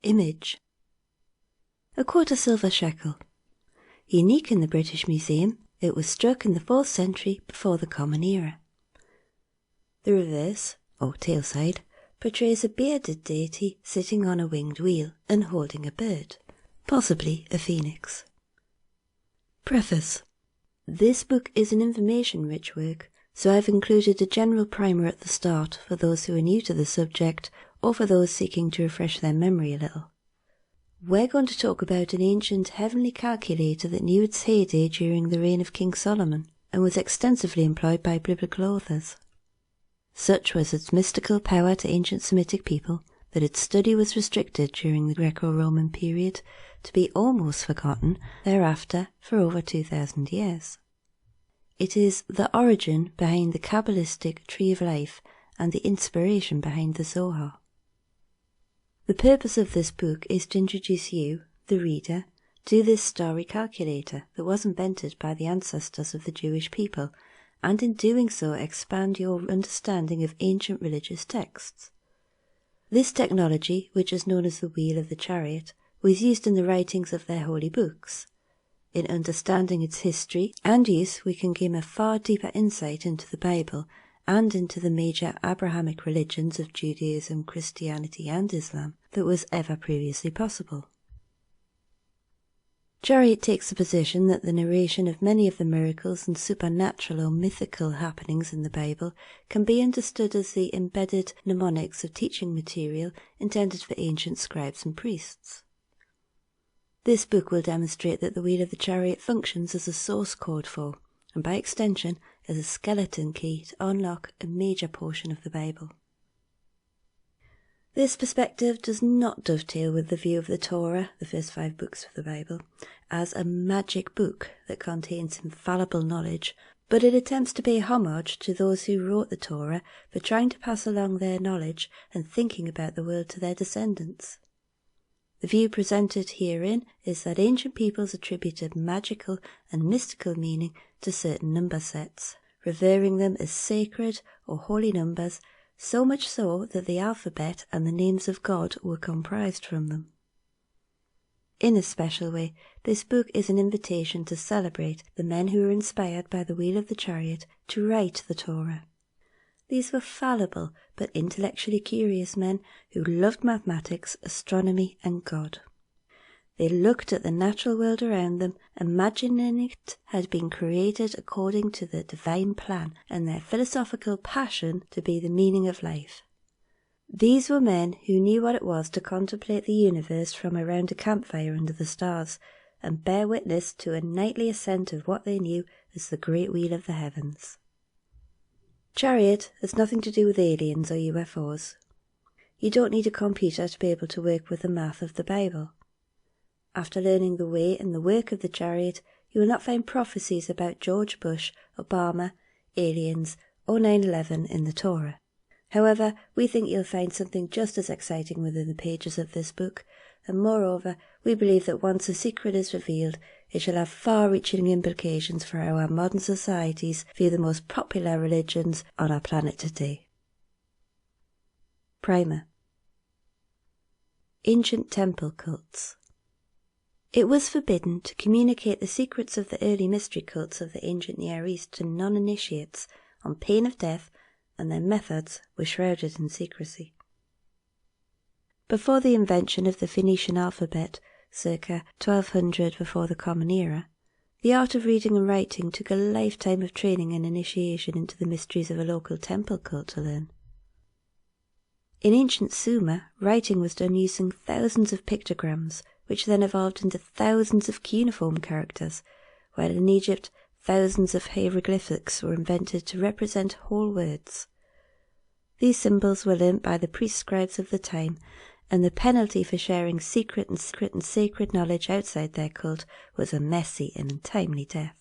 image. A quarter silver shekel. Unique in the British Museum, it was struck in the 4th century before the Common Era. The reverse, or tail side, portrays a bearded deity sitting on a winged wheel and holding a bird, possibly a phoenix. Preface. This book is an information-rich work, so I've included a general primer at the start for those who are new to the subject or for those seeking to refresh their memory a little. We're going to talk about an ancient heavenly calculator that knew its heyday during the reign of King Solomon and was extensively employed by biblical authors. Such was its mystical power to ancient Semitic people that its study was restricted during the Greco-Roman period to be almost forgotten thereafter for over 2,000 years. It is the origin behind the Kabbalistic Tree of Life and the inspiration behind the Zohar. The purpose of this book is to introduce you, the reader, to this starry calculator that was invented by the ancestors of the Jewish people, and in doing so expand your understanding of ancient religious texts. This technology, which is known as the wheel of the chariot, was used in the writings of their holy books. In understanding its history and use, we can gain a far deeper insight into the Bible and into the major Abrahamic religions of Judaism, Christianity and Islam that was ever previously possible. Chariot takes the position that the narration of many of the miracles and supernatural or mythical happenings in the Bible can be understood as the embedded mnemonics of teaching material intended for ancient scribes and priests. This book will demonstrate that the wheel of the chariot functions as a source code for, and by extension, as a skeleton key to unlock a major portion of the Bible. This perspective does not dovetail with the view of the Torah, the first 5 books of the Bible, as a magic book that contains infallible knowledge, but it attempts to pay homage to those who wrote the Torah for trying to pass along their knowledge and thinking about the world to their descendants. The view presented herein is that ancient peoples attributed magical and mystical meaning to certain number sets, revering them as sacred or holy numbers, so much so that the alphabet and the names of God were comprised from them. In a special way, this book is an invitation to celebrate the men who were inspired by the wheel of the chariot to write the Torah. These were fallible but intellectually curious men who loved mathematics, astronomy and God. They looked at the natural world around them, imagining it had been created according to the divine plan and their philosophical passion to be the meaning of life. These were men who knew what it was to contemplate the universe from around a campfire under the stars and bear witness to a nightly ascent of what they knew as the great wheel of the heavens. Chariot has nothing to do with aliens or UFOs. You don't need a computer to be able to work with the math of the Bible. After learning the way and the work of the chariot, you will not find prophecies about George Bush, Obama, aliens, or 9/11 in the Torah. However, we think you'll find something just as exciting within the pages of this book, and moreover, we believe that once a secret is revealed, it shall have far-reaching implications for how our modern societies view the most popular religions on our planet today. Primer. Ancient temple cults. It was forbidden to communicate the secrets of the early mystery cults of the ancient Near East to non-initiates on pain of death, and their methods were shrouded in secrecy. Before the invention of the Phoenician alphabet, circa 1200 before the Common Era, the art of reading and writing took a lifetime of training and initiation into the mysteries of a local temple cult to learn. In ancient Sumer, writing was done using thousands of pictograms, which then evolved into thousands of cuneiform characters, while in Egypt thousands of hieroglyphics were invented to represent whole words. These symbols were learnt by the priest scribes of the time, and the penalty for sharing secret and sacred knowledge outside their cult was a messy and untimely death.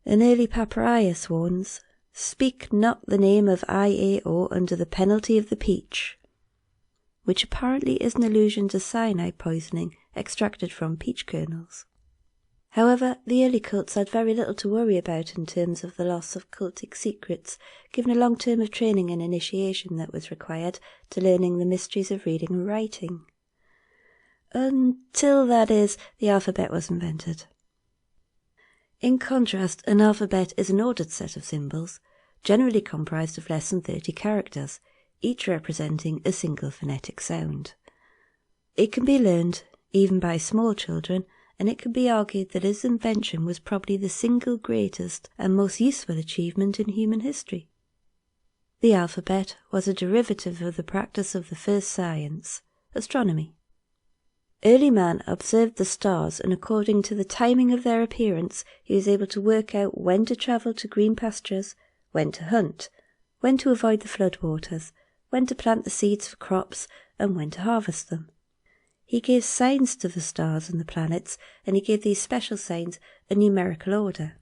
An early papyrus warns, "Speak not the name of Iao under the penalty of the peach," which apparently is an allusion to cyanide poisoning extracted from peach kernels. However, the early cults had very little to worry about in terms of the loss of cultic secrets, given a long term of training and initiation that was required to learning the mysteries of reading and writing. Until, that is, the alphabet was invented. In contrast, an alphabet is an ordered set of symbols, generally comprised of less than 30 characters, each representing a single phonetic sound. It can be learned, even by small children, and it can be argued that its invention was probably the single greatest and most useful achievement in human history. The alphabet was a derivative of the practice of the first science, astronomy. Early man observed the stars, and according to the timing of their appearance, he was able to work out when to travel to green pastures, when to hunt, when to avoid the floodwaters, when to plant the seeds for crops, and when to harvest them. He gave signs to the stars and the planets, and he gave these special signs a numerical order.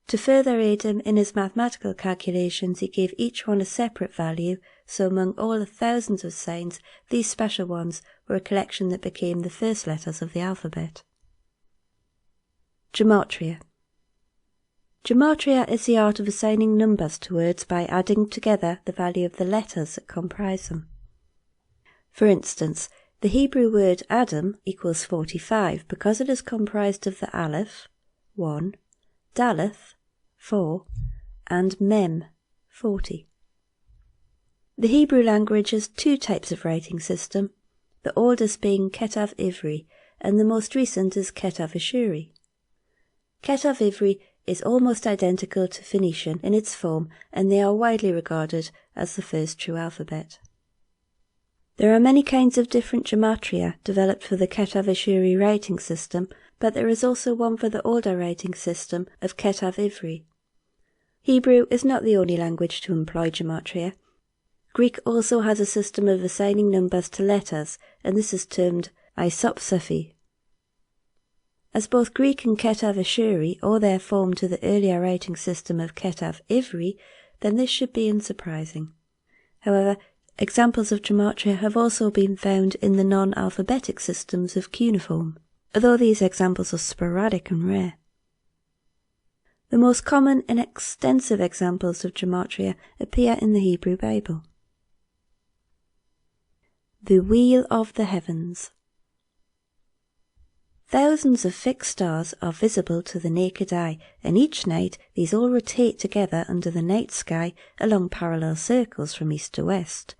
To further aid him in his mathematical calculations, he gave each one a separate value, so among all the thousands of signs, these special ones were a collection that became the first letters of the alphabet. Gematria. Gematria is the art of assigning numbers to words by adding together the value of the letters that comprise them. For instance, the Hebrew word Adam equals 45 because it is comprised of the Aleph, 1, Daleth, 4, and Mem, 40. The Hebrew language has two types of writing system, the oldest being Ketav Ivri, and the most recent is Ketav Ashuri. Ketav Ivri is almost identical to Phoenician in its form, and they are widely regarded as the first true alphabet. There are many kinds of different gematria developed for the Ketav Ashuri writing system, but there is also one for the older writing system of Ketav Ivri. Hebrew is not the only language to employ gematria. Greek also has a system of assigning numbers to letters, and this is termed isopsephy. As both Greek and Ketav Ashuri owe their form to the earlier writing system of Ketav Ivri, then this should be unsurprising. However, examples of gematria have also been found in the non-alphabetic systems of cuneiform, although these examples are sporadic and rare. The most common and extensive examples of gematria appear in the Hebrew Bible. The Wheel of the Heavens. Thousands of fixed stars are visible to the naked eye, and each night these all rotate together under the night sky along parallel circles from east to west.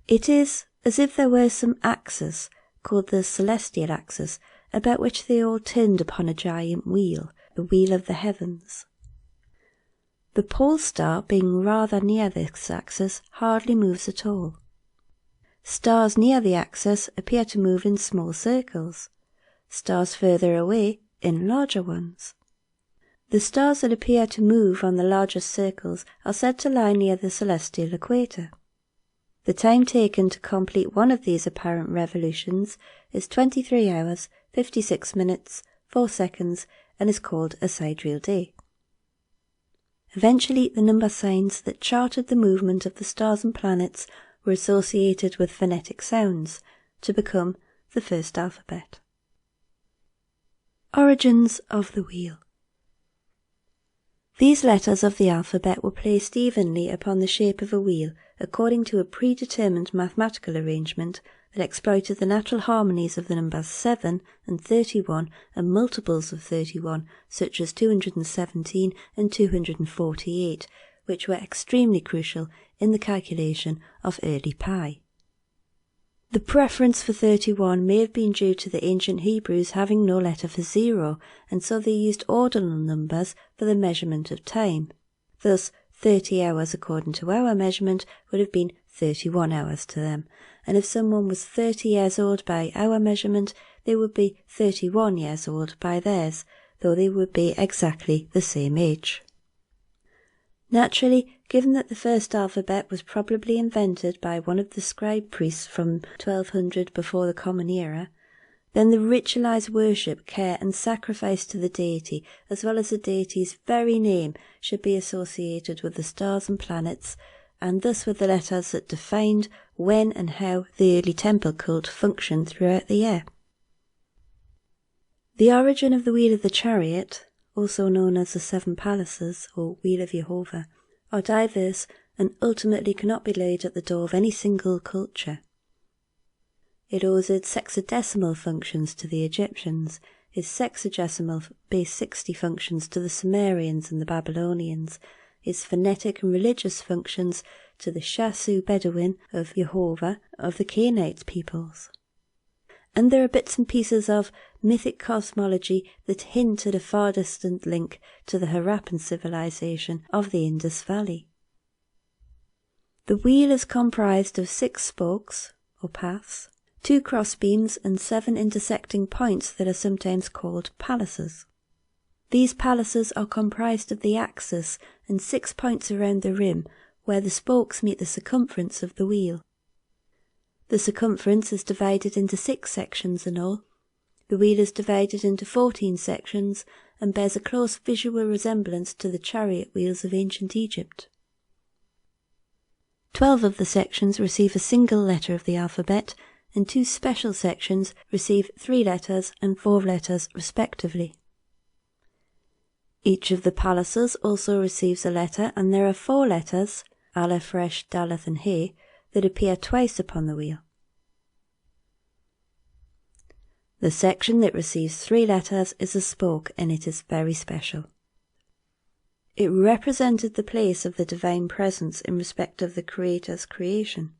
It is as if there were some axis, called the celestial axis, about which they all turned upon a giant wheel, the Wheel of the Heavens. The pole star, being rather near this axis, hardly moves at all. Stars near the axis appear to move in small circles. Stars further away in larger ones. The stars that appear to move on the largest circles are said to lie near the celestial equator. The time taken to complete one of these apparent revolutions is 23 hours, 56 minutes, 4 seconds, and is called a sidereal day. Eventually, the number signs that charted the movement of the stars and planets were associated with phonetic sounds to become the first alphabet. Origins of the wheel. These letters of the alphabet were placed evenly upon the shape of a wheel according to a predetermined mathematical arrangement that exploited the natural harmonies of the numbers 7 and 31 and multiples of 31 such as 217 and 248, which were extremely crucial in the calculation of early pi. The preference for 31 may have been due to the ancient Hebrews having no letter for 0, and so they used ordinal numbers for the measurement of time. Thus, 30 hours according to our measurement would have been 31 hours to them, and if someone was 30 years old by our measurement, they would be 31 years old by theirs, though they would be exactly the same age. Naturally, given that the first alphabet was probably invented by one of the scribe priests from 1200 before the Common Era, then the ritualized worship, care and sacrifice to the deity, as well as the deity's very name, should be associated with the stars and planets, and thus with the letters that defined when and how the early temple cult functioned throughout the year. The origin of the Wheel of the Chariot, also known as the Seven Palaces or Wheel of Jehovah, are diverse and ultimately cannot be laid at the door of any single culture. It owes its sexagesimal functions to the Egyptians, its sexagesimal base 60 functions to the Sumerians and the Babylonians, its phonetic and religious functions to the Shasu Bedouin of Jehovah of the Canaanite peoples. And there are bits and pieces of mythic cosmology that hint at a far distant link to the Harappan civilization of the Indus Valley. The wheel is comprised of 6 spokes, or paths, 2 crossbeams and 7 intersecting points that are sometimes called palaces. These palaces are comprised of the axis and 6 points around the rim where the spokes meet the circumference of the wheel. The circumference is divided into 6 sections in all. The wheel is divided into 14 sections and bears a close visual resemblance to the chariot wheels of ancient Egypt. 12 of the sections receive a single letter of the alphabet, and 2 special sections receive 3 letters and 4 letters respectively. Each of the palaces also receives a letter, and there are 4 letters, Aleph, Resh, Daleth and He, that appear twice upon the wheel. The section that receives 3 letters is a spoke, and it is very special. It represented the place of the divine presence in respect of the Creator's creation.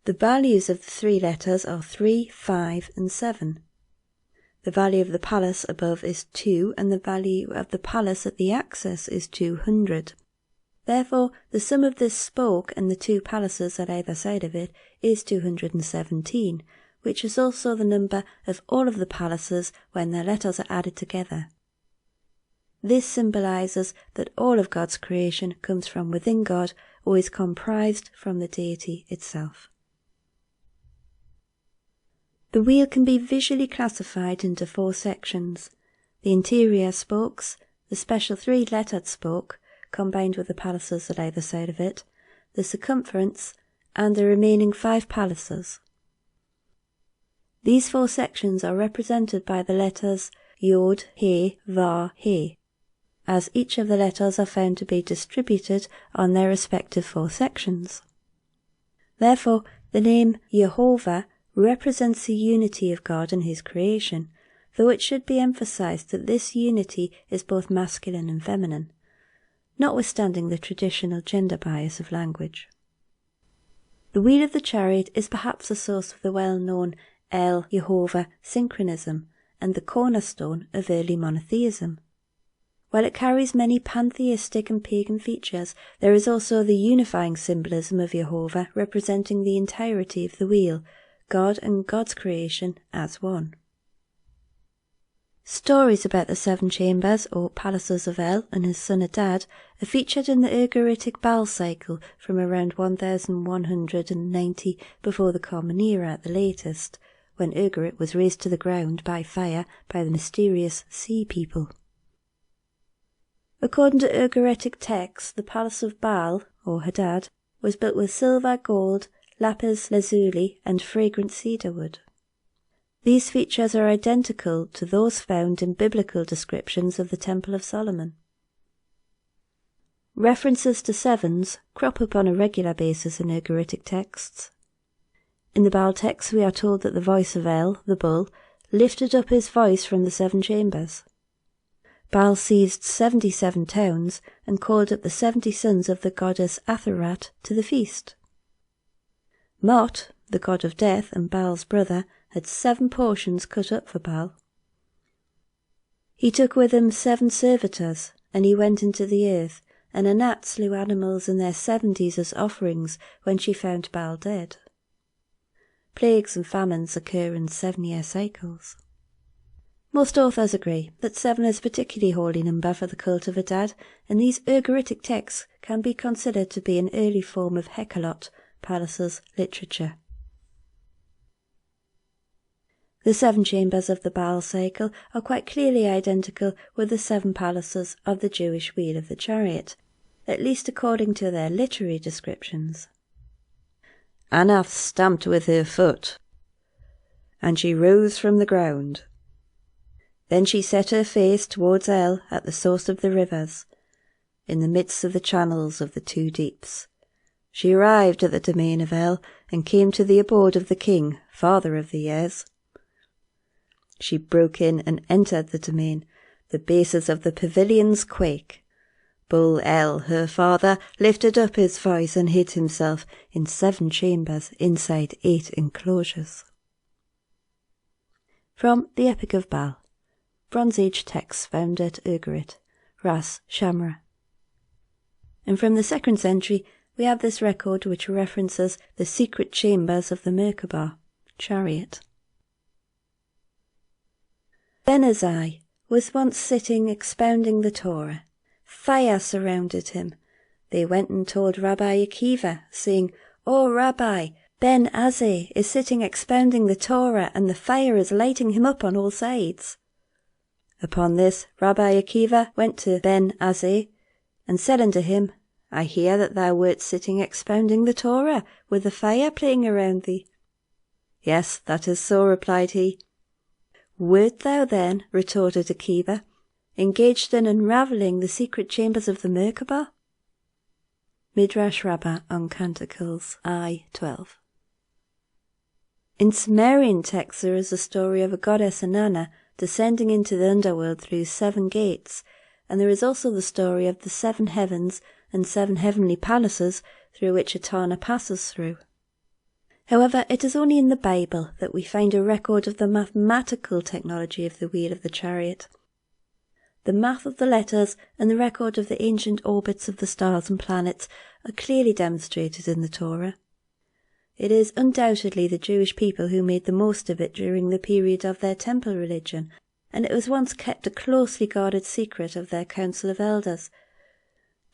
The values of the 3 letters are 3, 5 and 7. The value of the palace above is 2, and the value of the palace at the axis is 200. Therefore, the sum of this spoke and the 2 palaces at either side of it is 217, which is also the number of all of the palaces when their letters are added together. This symbolizes that all of God's creation comes from within God or is comprised from the deity itself. The wheel can be visually classified into 4 sections: the interior spokes, the special 3-lettered spoke, combined with the palaces at either side of it, the circumference, and the remaining 5 palaces. These 4 sections are represented by the letters Yod, He, Vav, He, as each of the letters are found to be distributed on their respective 4 sections. Therefore, the name Jehovah represents the unity of God and His creation, though it should be emphasized that this unity is both masculine and feminine, notwithstanding the traditional gender bias of language. The Wheel of the Chariot is perhaps the source of the well-known El-Jehovah synchronism and the cornerstone of early monotheism. While it carries many pantheistic and pagan features, there is also the unifying symbolism of Jehovah representing the entirety of the wheel, God and God's creation as one. Stories about the 7 chambers, or palaces of El and his son Adad, are featured in the Ugaritic Baal cycle from around 1190 before the Common Era at the latest, when Ugarit was razed to the ground by fire by the mysterious Sea People. According to Ugaritic texts, the palace of Baal, or Hadad, was built with silver, gold, lapis lazuli and fragrant cedar wood. These features are identical to those found in biblical descriptions of the Temple of Solomon. References to 7s crop up on a regular basis in Ugaritic texts. In the Baal texts we are told that the voice of El, the bull, lifted up his voice from the 7 chambers. Baal seized 77 towns and called up the 70 sons of the goddess Atharat to the feast. Mot, the god of death and Baal's brother, had 7 portions cut up for Baal. He took with him 7 servitors, and he went into the earth, and Anat slew animals in their 70s as offerings when she found Baal dead. Plagues and famines occur in 7-year cycles. Most authors agree that 7 is a particularly holy number for the cult of Adad, and these Ugaritic texts can be considered to be an early form of Hekkalot, palaces literature. The 7 chambers of the Baal cycle are quite clearly identical with the 7 palaces of the Jewish Wheel of the Chariot, at least according to their literary descriptions. Anath stamped with her foot, and she rose from the ground. Then she set her face towards El at the source of the rivers, in the midst of the channels of the two deeps. She arrived at the domain of El, and came to the abode of the king, father of the years. She broke in and entered the domain. The bases of the pavilions quake. Bull El, her father, lifted up his voice and hid himself in 7 chambers inside 8 enclosures. From the Epic of Baal, Bronze Age texts found at Ugarit, Ras Shamra. And from the 2nd century, we have this record which references the secret chambers of the Merkabah, Chariot. Ben Azai was once sitting expounding the Torah. Fire surrounded him. They went and told Rabbi Akiva, saying, "O Rabbi, Ben Azai is sitting expounding the Torah, and the fire is lighting him up on all sides." Upon this, Rabbi Akiva went to Ben Azai and said unto him, "I hear that thou wert sitting expounding the Torah, with the fire playing around thee." "Yes, that is so," replied he. "Wert thou then," retorted Akiva, "engaged in unravelling the secret chambers of the Merkabah?" Midrash Rabbah on Canticles, I 12. In Sumerian texts there is a story of a goddess Inanna descending into the underworld through 7 gates, and there is also the story of the 7 heavens and 7 heavenly palaces through which Etana passes through. However, it is only in the Bible that we find a record of the mathematical technology of the wheel of the chariot. The math of the letters and the record of the ancient orbits of the stars and planets are clearly demonstrated in the Torah. It is undoubtedly the Jewish people who made the most of it during the period of their temple religion, and it was once kept a closely guarded secret of their council of elders,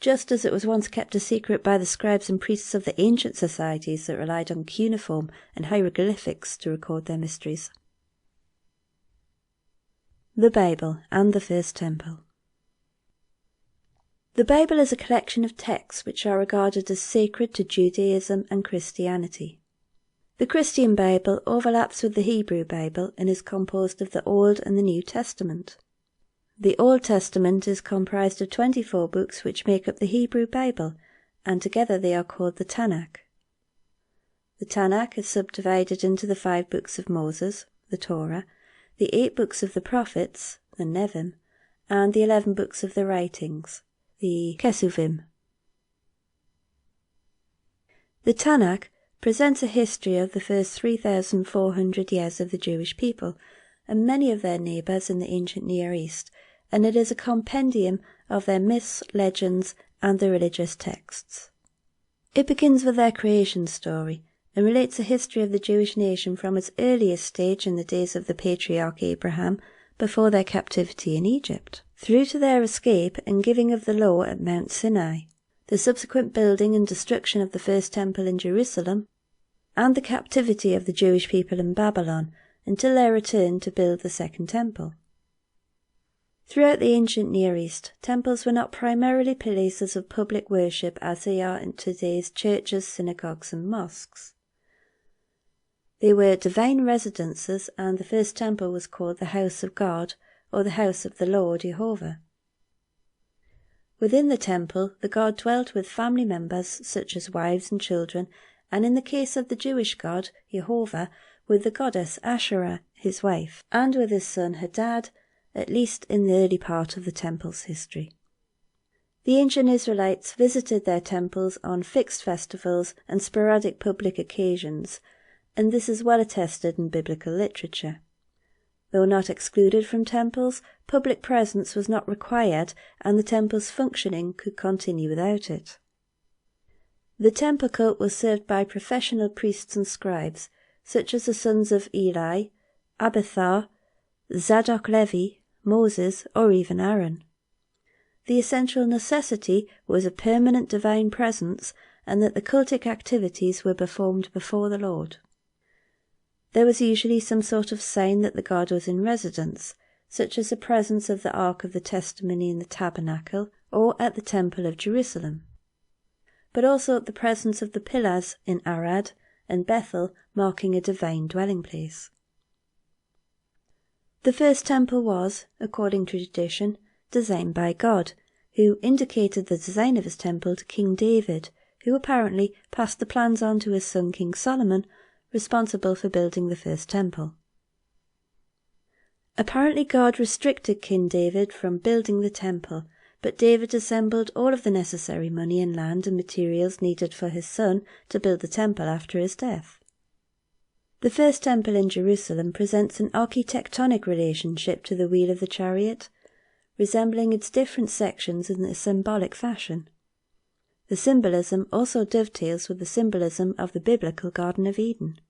just as it was once kept a secret by the scribes and priests of the ancient societies that relied on cuneiform and hieroglyphics to record their mysteries. The Bible and the First Temple. The Bible is a collection of texts which are regarded as sacred to Judaism and Christianity. The Christian Bible overlaps with the Hebrew Bible and is composed of the Old and the New Testament. The Old Testament is comprised of 24 books which make up the Hebrew Bible, and together they are called the Tanakh. The Tanakh is subdivided into the 5 books of Moses, the Torah, the 8 books of the prophets, the Nevi'im, and the 11 books of the writings, the Kesuvim. The Tanakh presents a history of the first 3,400 years of the Jewish people, and many of their neighbours in the ancient Near East, and it is a compendium of their myths, legends, and the religious texts. It begins with their creation story, and relates the history of the Jewish nation from its earliest stage in the days of the patriarch Abraham, before their captivity in Egypt, through to their escape and giving of the law at Mount Sinai, the subsequent building and destruction of the first temple in Jerusalem, and the captivity of the Jewish people in Babylon until their return to build the second temple. Throughout the ancient Near East, temples were not primarily places of public worship as they are in today's churches, synagogues, and mosques. They were divine residences, and the first temple was called the House of God, or the House of the Lord Jehovah. Within the temple, the god dwelt with family members such as wives and children, and in the case of the Jewish god, Jehovah, with the goddess Asherah, his wife, and with his son Hadad, at least in the early part of the temple's history. The ancient Israelites visited their temples on fixed festivals and sporadic public occasions, and this is well attested in biblical literature. Though not excluded from temples, public presence was not required, and the temple's functioning could continue without it. The temple cult was served by professional priests and scribes, such as the sons of Eli, Abiathar, Zadok Levi, Moses, or even Aaron. The essential necessity was a permanent divine presence, and that the cultic activities were performed before the Lord. There was usually some sort of sign that the god was in residence, such as the presence of the Ark of the Testimony in the tabernacle or at the Temple of Jerusalem, but also the presence of the pillars in Arad and Bethel, marking a divine dwelling place. The first temple was, according to tradition, designed by God, who indicated the design of his temple to King David, who apparently passed the plans on to his son King Solomon, responsible for building the first temple. Apparently God restricted King David from building the temple, but David assembled all of the necessary money and land and materials needed for his son to build the temple after his death. The first temple in Jerusalem presents an architectonic relationship to the wheel of the chariot, resembling its different sections in a symbolic fashion. The symbolism also dovetails with the symbolism of the biblical Garden of Eden.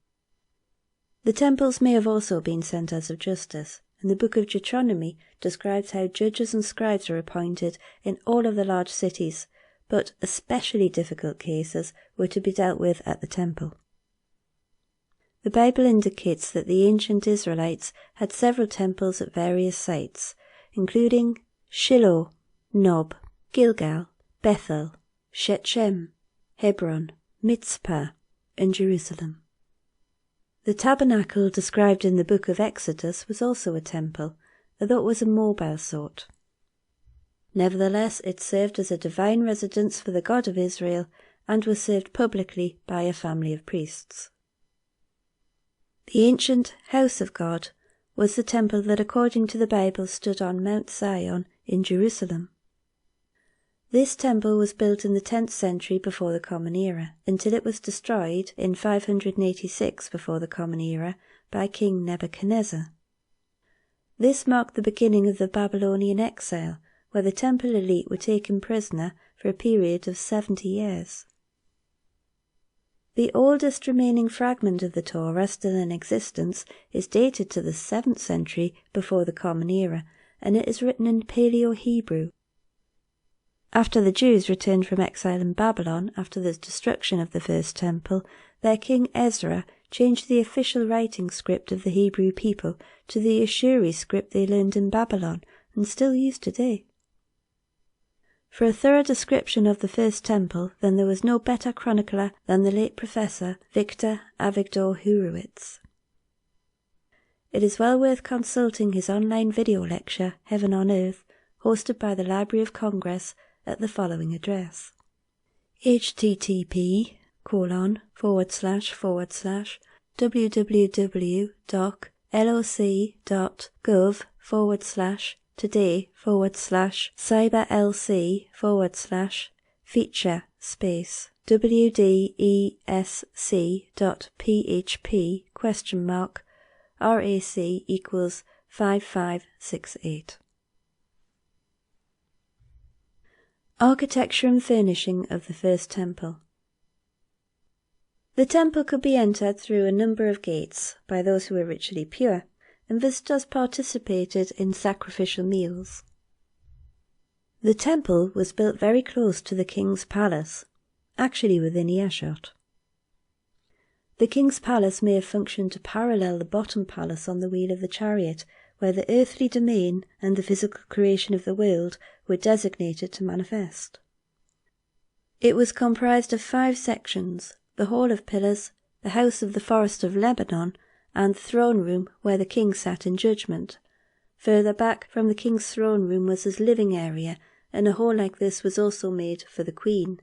The temples may have also been centres of justice, and the book of Deuteronomy describes how judges and scribes are appointed in all of the large cities, but especially difficult cases were to be dealt with at the temple. The Bible indicates that the ancient Israelites had several temples at various sites, including Shiloh, Nob, Gilgal, Bethel, Shechem, Hebron, Mitzpah, and Jerusalem. The tabernacle described in the book of Exodus was also a temple, although it was a mobile sort. Nevertheless, it served as a divine residence for the God of Israel and was served publicly by a family of priests. The ancient house of God was the temple that, according to the Bible, stood on Mount Zion in Jerusalem. This temple was built in the 10th century before the Common Era, until it was destroyed in 586 before the Common Era by King Nebuchadnezzar. This marked the beginning of the Babylonian exile, where the temple elite were taken prisoner for a period of 70 years. The oldest remaining fragment of the Torah still in existence is dated to the 7th century before the Common Era, and it is written in Paleo-Hebrew. After the Jews returned from exile in Babylon after the destruction of the first temple, their king Ezra changed the official writing script of the Hebrew people to the Ashuri script they learned in Babylon and still use today. For a thorough description of the first temple, then there was no better chronicler than the late Professor Victor Avigdor Hurewicz. It is well worth consulting his online video lecture, Heaven on Earth, hosted by the Library of Congress at the following address: http://www.loc.today/cyberlc/feature wdesc.php RAC equals 5568. Architecture and furnishing of the first temple. The temple could be entered through a number of gates by those who were ritually pure, and visitors participated in sacrificial meals. The temple was built very close to the king's palace, actually within earshot. The king's palace may have functioned to parallel the bottom palace on the wheel of the chariot, where the earthly domain and the physical creation of the world were designated to manifest. It was comprised of 5 sections: the Hall of Pillars, the House of the Forest of Lebanon, and the throne room where the king sat in judgment. Further back from the king's throne room was his living area, and a hall like this was also made for the queen.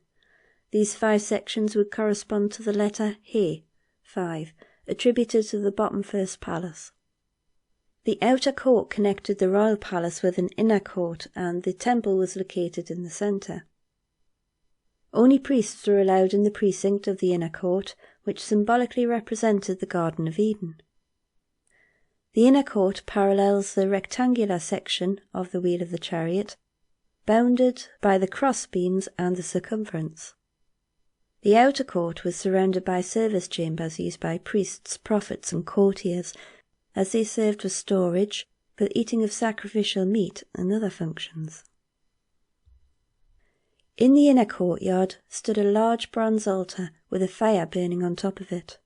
These 5 sections would correspond to the letter He, 5, attributed to the bottom first palace. The outer court connected the royal palace with an inner court, and the temple was located in the centre. Only priests were allowed in the precinct of the inner court, which symbolically represented the Garden of Eden. The inner court parallels the rectangular section of the wheel of the chariot, bounded by the cross beams and the circumference. The outer court was surrounded by service chambers used by priests, prophets, and courtiers, as they served for storage, for the eating of sacrificial meat, and other functions. In the inner courtyard stood a large bronze altar with a fire burning on top of it.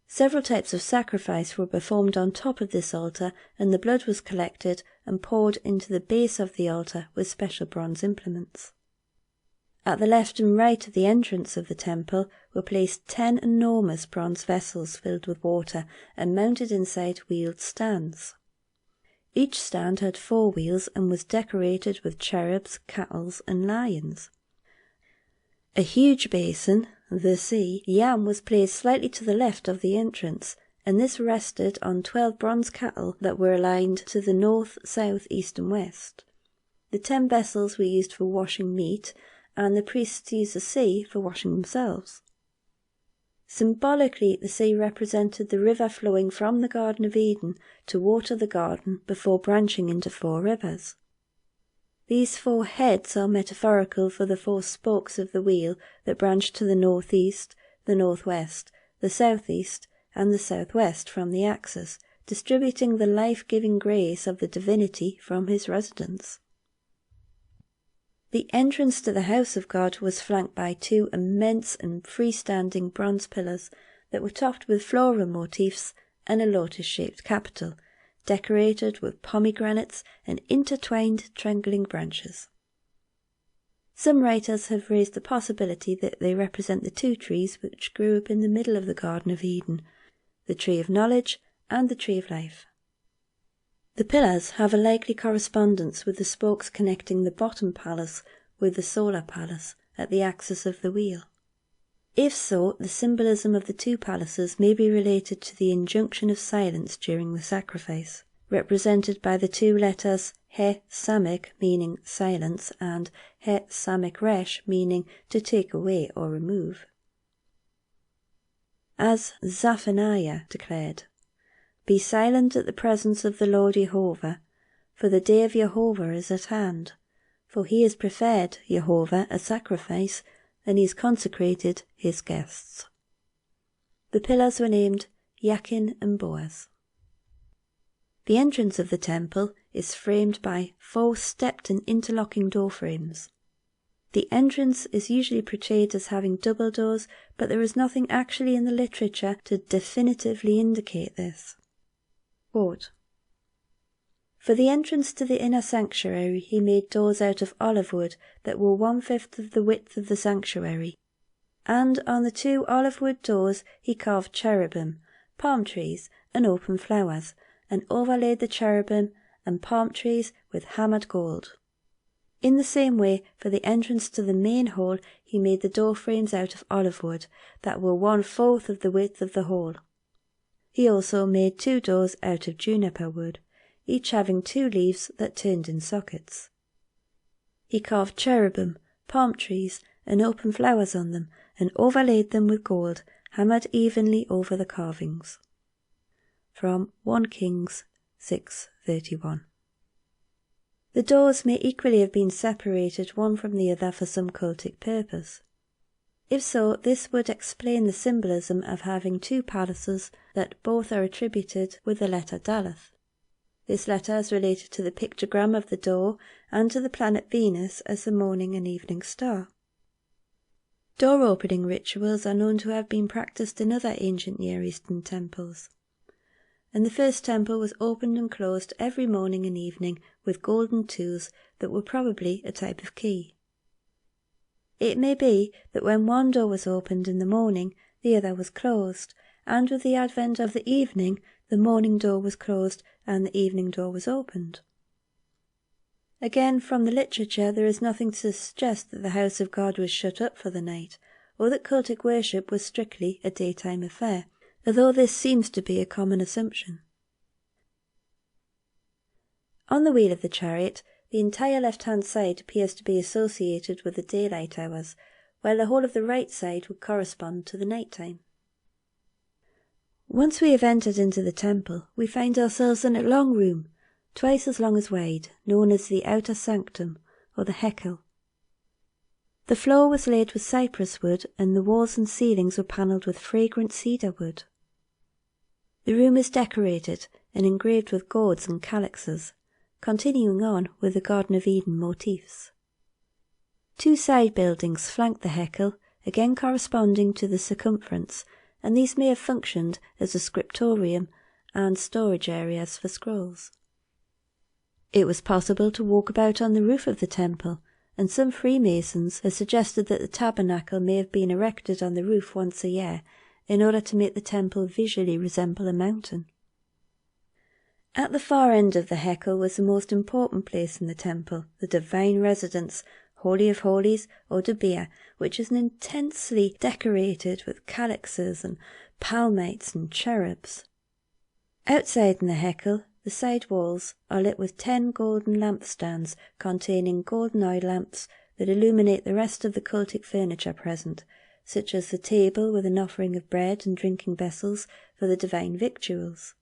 Several types of sacrifice were performed on top of this altar, and the blood was collected and poured into the base of the altar with special bronze implements. At the left and right of the entrance of the temple were placed 10 enormous bronze vessels filled with water and mounted inside wheeled stands. Each stand had 4 wheels and was decorated with cherubs, cattle, and lions. A huge basin, the sea, Yam, was placed slightly to the left of the entrance, and this rested on 12 bronze cattle that were aligned to the north, south, east and west. The 10 vessels were used for washing meat, and the priests used the sea for washing themselves. Symbolically, the sea represented the river flowing from the Garden of Eden to water the garden before branching into 4 rivers. These 4 heads are metaphorical for the 4 spokes of the wheel that branch to the northeast, the northwest, the southeast, and the southwest from the axis, distributing the life-giving grace of the divinity from his residence. The entrance to the house of God was flanked by 2 immense and freestanding bronze pillars that were topped with floral motifs and a lotus-shaped capital, decorated with pomegranates and intertwined trailing branches. Some writers have raised the possibility that they represent the 2 trees which grew up in the middle of the Garden of Eden, the tree of knowledge and the tree of life. The pillars have a likely correspondence with the spokes connecting the bottom palace with the solar palace at the axis of the wheel. If so, the symbolism of the 2 palaces may be related to the injunction of silence during the sacrifice, represented by the 2 letters He Samek, meaning silence, and He Samek Resh, meaning to take away or remove. As Zephaniah declared, "Be silent at the presence of the Lord Jehovah, for the day of Jehovah is at hand. For he has prepared, Jehovah, a sacrifice, and he has consecrated his guests." The pillars were named Yakin and Boaz. The entrance of the temple is framed by 4 stepped and interlocking door frames. The entrance is usually portrayed as having double doors, but there is nothing actually in the literature to definitively indicate this. Quote, "For the entrance to the inner sanctuary he made doors out of olive wood that were 1/5 of the width of the sanctuary. And on the 2 olive wood doors he carved cherubim, palm trees, and open flowers, and overlaid the cherubim and palm trees with hammered gold. In the same way, for the entrance to the main hall he made the door frames out of olive wood that were 1/4 of the width of the hall. He also made 2 doors out of juniper wood, each having 2 leaves that turned in sockets. He carved cherubim, palm trees, and open flowers on them, and overlaid them with gold, hammered evenly over the carvings." From 1 Kings 6:31. The doors may equally have been separated one from the other for some cultic purpose. If so, this would explain the symbolism of having 2 palaces that both are attributed with the letter Daleth. This letter is related to the pictogram of the door and to the planet Venus as the morning and evening star. Door opening rituals are known to have been practiced in other ancient Near Eastern temples. And the first temple was opened and closed every morning and evening with golden tools that were probably a type of key. It may be that when one door was opened in the morning, the other was closed, and with the advent of the evening, the morning door was closed and the evening door was opened. Again, from the literature, there is nothing to suggest that the house of God was shut up for the night, or that cultic worship was strictly a daytime affair, although this seems to be a common assumption. On the wheel of the chariot, the entire left-hand side appears to be associated with the daylight hours, while the whole of the right side would correspond to the night time. Once we have entered into the temple, we find ourselves in a long room, twice as long as wide, known as the outer sanctum, or the hekel. The floor was laid with cypress wood, and the walls and ceilings were panelled with fragrant cedar wood. The room is decorated and engraved with gourds and calyxes, continuing on with the Garden of Eden motifs. 2 side buildings flank the hekel, again corresponding to the circumference, and these may have functioned as a scriptorium and storage areas for scrolls. It was possible to walk about on the roof of the temple, and some Freemasons have suggested that the tabernacle may have been erected on the roof once a year in order to make the temple visually resemble a mountain. At the far end of the Hekel was the most important place in the temple, the divine residence, Holy of Holies, or Debir, which is intensely decorated with calyxes and palmites and cherubs. Outside in the Hekel, the side walls are lit with 10 golden lampstands containing golden oil lamps that illuminate the rest of the cultic furniture present, such as the table with an offering of bread and drinking vessels for the divine victuals.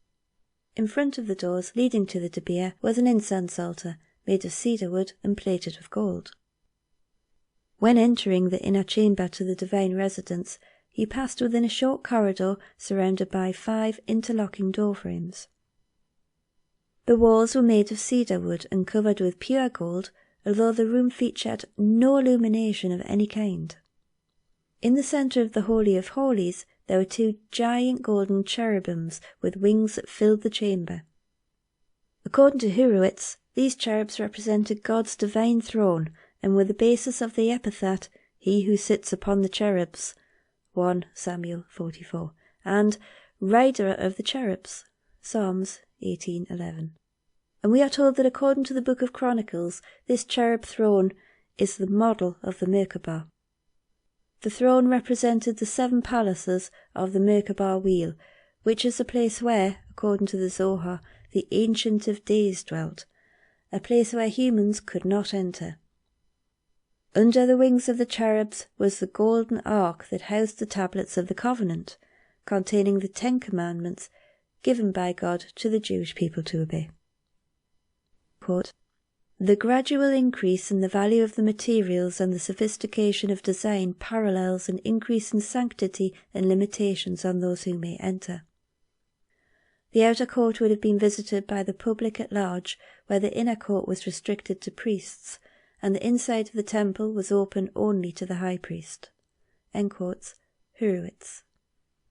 In front of the doors leading to the Debir was an incense altar made of cedar wood and plated with gold. When entering the inner chamber to the divine residence, he passed within a short corridor surrounded by 5 interlocking door frames. The walls were made of cedar wood and covered with pure gold, although the room featured no illumination of any kind. In the centre of the Holy of Holies there were 2 giant golden cherubims with wings that filled the chamber. According to Hurewitz, these cherubs represented God's divine throne and were the basis of the epithet, "He who sits upon the cherubs," 1 Samuel 44, and "Rider of the cherubs," Psalms 18:11. And we are told that according to the Book of Chronicles, this cherub throne is the model of the Merkabah. The throne represented the 7 palaces of the Merkabah wheel, which is a place where, according to the Zohar, the Ancient of Days dwelt, a place where humans could not enter. Under the wings of the cherubs was the golden ark that housed the tablets of the covenant, containing the 10 commandments given by God to the Jewish people to obey. Quote, "The gradual increase in the value of the materials and the sophistication of design parallels an increase in sanctity and limitations on those who may enter. The outer court would have been visited by the public at large, where the inner court was restricted to priests, and the inside of the temple was open only to the high priest." End quotes, Hurewitz.